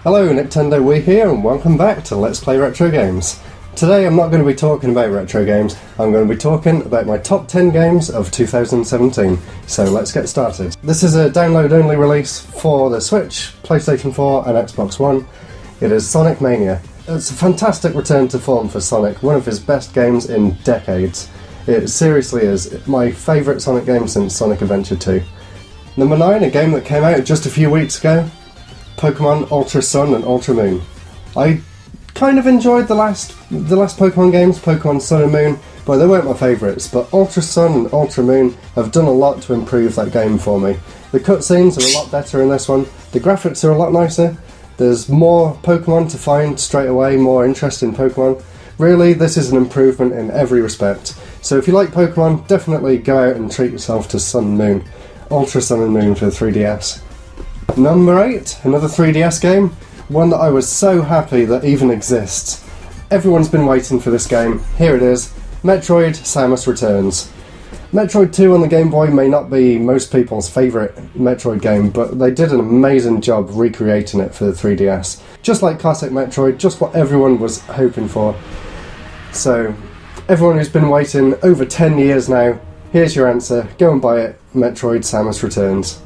Hello, Nintendo Wii here, and welcome back to Let's Play Retro Games. Today I'm not going to be talking about retro games, I'm going to be talking about my top 10 games of 2017. So let's get started. This is a download-only release for the Switch, PlayStation 4 and Xbox One. It is Sonic Mania. It's a fantastic return to form for Sonic, one of his best games in decades. It seriously is my favourite Sonic game since Sonic Adventure 2. Number 9, a game that came out just a few weeks ago, Pokemon Ultra Sun and Ultra Moon. I kind of enjoyed the last Pokemon games, Pokemon Sun and Moon, but they weren't my favourites. But Ultra Sun and Ultra Moon have done a lot to improve that game for me. The cutscenes are a lot better in this one, the graphics are a lot nicer, there's more Pokemon to find straight away, more interesting Pokemon. Really, this is an improvement in every respect. So if you like Pokemon, definitely go out and treat yourself to Sun and Moon. Ultra Sun and Moon for the 3DS. Number 8, another 3DS game, one that I was so happy that even exists. Everyone's been waiting for this game. Here it is, Metroid Samus Returns. Metroid 2 on the Game Boy may not be most people's favourite Metroid game, but they did an amazing job recreating it for the 3DS. Just like classic Metroid, just what everyone was hoping for. So, everyone who's been waiting over 10 years now, here's your answer, go and buy it, Metroid Samus Returns.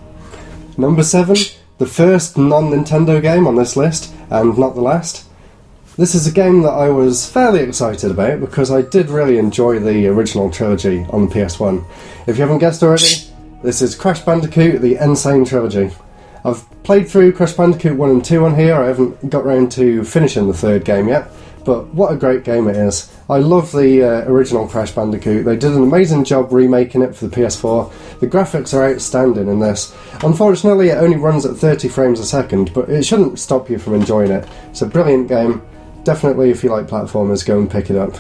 Number 7, the first non-Nintendo game on this list, and not the last. This is a game that I was fairly excited about because I did really enjoy the original trilogy on the PS1. If you haven't guessed already, this is Crash Bandicoot, the Insane Trilogy. I've played through Crash Bandicoot 1 and 2 on here, I haven't got round to finishing the third game yet, but what a great game it is. I love the original Crash Bandicoot. They did an amazing job remaking it for the PS4. The graphics are outstanding in this. Unfortunately, it only runs at 30 frames a second, but it shouldn't stop you from enjoying it. It's a brilliant game. Definitely, if you like platformers, go and pick it up.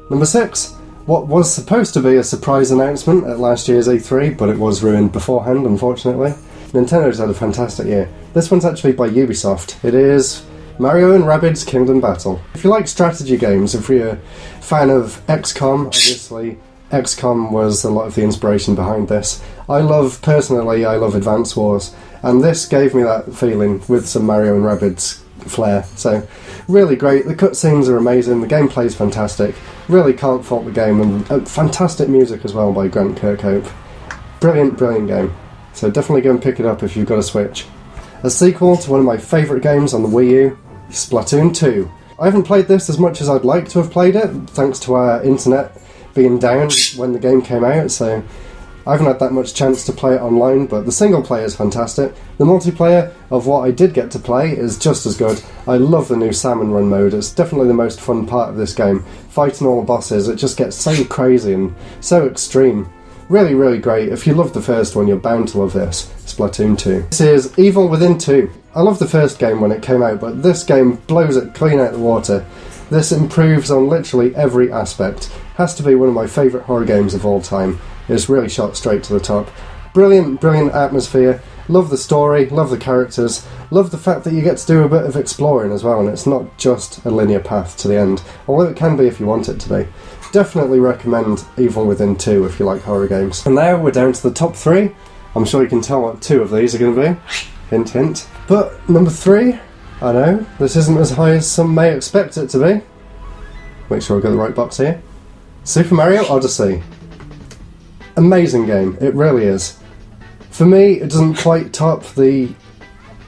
Number 6, what was supposed to be a surprise announcement at last year's E3, but it was ruined beforehand, unfortunately. Nintendo's had a fantastic year. This one's actually by Ubisoft. It is Mario and Rabbids Kingdom Battle. If you like strategy games, if you're a fan of XCOM, obviously XCOM was a lot of the inspiration behind this. Personally, I love Advance Wars, and this gave me that feeling with some Mario and Rabbids flair. So, really great. The cutscenes are amazing, the gameplay's fantastic. Really can't fault the game, and fantastic music as well by Grant Kirkhope. Brilliant, brilliant game. So definitely go and pick it up if you've got a Switch. A sequel to one of my favourite games on the Wii U, Splatoon 2. I haven't played this as much as I'd like to have played it, thanks to our internet being down when the game came out, so I haven't had that much chance to play it online, but the single player is fantastic. The multiplayer of what I did get to play is just as good. I love the new Salmon Run mode, it's definitely the most fun part of this game. Fighting all the bosses, it just gets so crazy and so extreme. Really, really great. If you loved the first one, you're bound to love this, Splatoon 2. This is Evil Within 2. I loved the first game when it came out, but this game blows it clean out of the water. This improves on literally every aspect. Has to be one of my favourite horror games of all time. It's really shot straight to the top. Brilliant, brilliant atmosphere. Love the story, love the characters. Love the fact that you get to do a bit of exploring as well, and it's not just a linear path to the end, although it can be if you want it to be. Definitely recommend Evil Within 2 if you like horror games. And now we're down to the top 3. I'm sure you can tell what 2 of these are going to be. Hint, hint. But number 3, I know, this isn't as high as some may expect it to be. Make sure I've got the right box here. Super Mario Odyssey. Amazing game, it really is. For me, it doesn't quite top the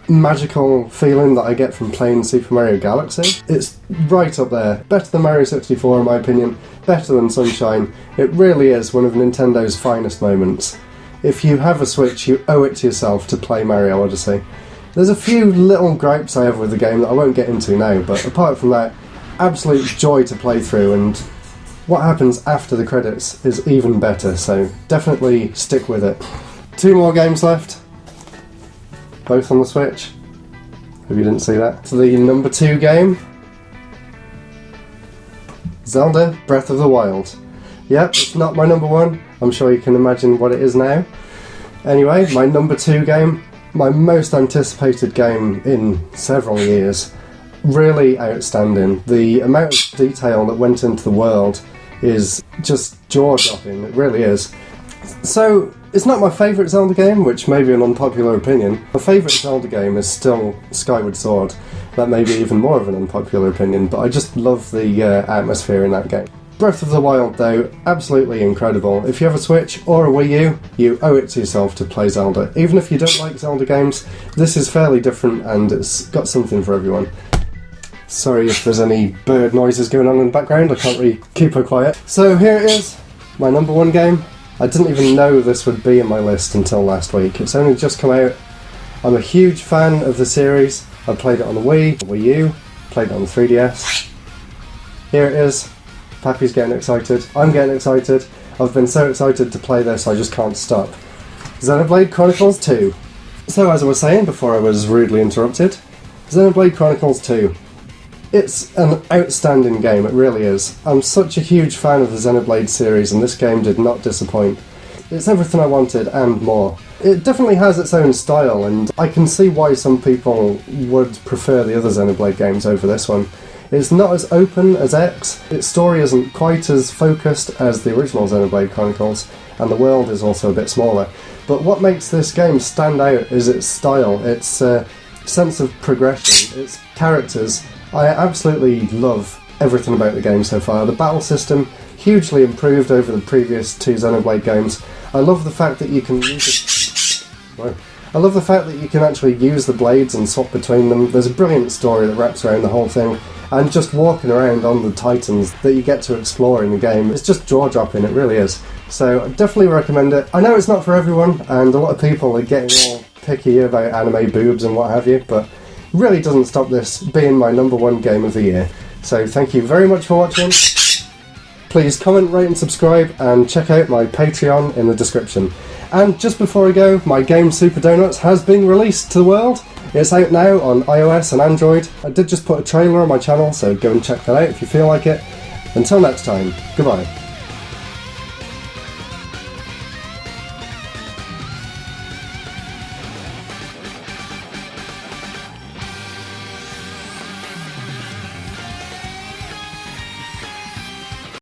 magical feeling that I get from playing Super Mario Galaxy. It's right up there. Better than Mario 64 in my opinion, better than Sunshine. It really is one of Nintendo's finest moments. If you have a Switch, you owe it to yourself to play Mario Odyssey. There's a few little gripes I have with the game that I won't get into now, but apart from that, absolute joy to play through, and what happens after the credits is even better, so definitely stick with it. 2 more games left, both on the Switch. Hope you didn't see that. So the number 2 game, Zelda Breath of the Wild. Yep, it's not my number 1, I'm sure you can imagine what it is now. Anyway, my number 2 game, my most anticipated game in several years. Really outstanding. The amount of detail that went into the world is just jaw-dropping, it really is. So, it's not my favourite Zelda game, which may be an unpopular opinion. My favourite Zelda game is still Skyward Sword. That may be even more of an unpopular opinion, but I just love the atmosphere in that game. Breath of the Wild, though, absolutely incredible. If you have a Switch or a Wii U, you owe it to yourself to play Zelda. Even if you don't like Zelda games, this is fairly different and it's got something for everyone. Sorry if there's any bird noises going on in the background, I can't really keep her quiet. So here it is, my number one game. I didn't even know this would be in my list until last week. It's only just come out. I'm a huge fan of the series. I played it on the Wii, Wii U, played it on the 3DS. Here it is. Pappy's getting excited. I'm getting excited. I've been so excited to play this, I just can't stop. Xenoblade Chronicles 2. So as I was saying before I was rudely interrupted, Xenoblade Chronicles 2. It's an outstanding game, it really is. I'm such a huge fan of the Xenoblade series and this game did not disappoint. It's everything I wanted and more. It definitely has its own style and I can see why some people would prefer the other Xenoblade games over this one. It's not as open as X, its story isn't quite as focused as the original Xenoblade Chronicles, and the world is also a bit smaller. But what makes this game stand out is its style, its sense of progression, its characters. I absolutely love everything about the game so far. The battle system, hugely improved over the previous two Xenoblade games. I love the fact that you can use it. I love the fact that you can actually use the blades and swap between them. There's a brilliant story that wraps around the whole thing. And just walking around on the Titans that you get to explore in the game, it's just jaw-dropping, it really is. So I definitely recommend it. I know it's not for everyone, and a lot of people are getting all picky about anime boobs and what have you, but it really doesn't stop this being my number one game of the year. So thank you very much for watching. Please comment, rate and subscribe, and check out my Patreon in the description. And just before I go, my game Super Donuts has been released to the world. It's out now on iOS and Android. I did just put a trailer on my channel, so go and check that out if you feel like it. Until next time, goodbye.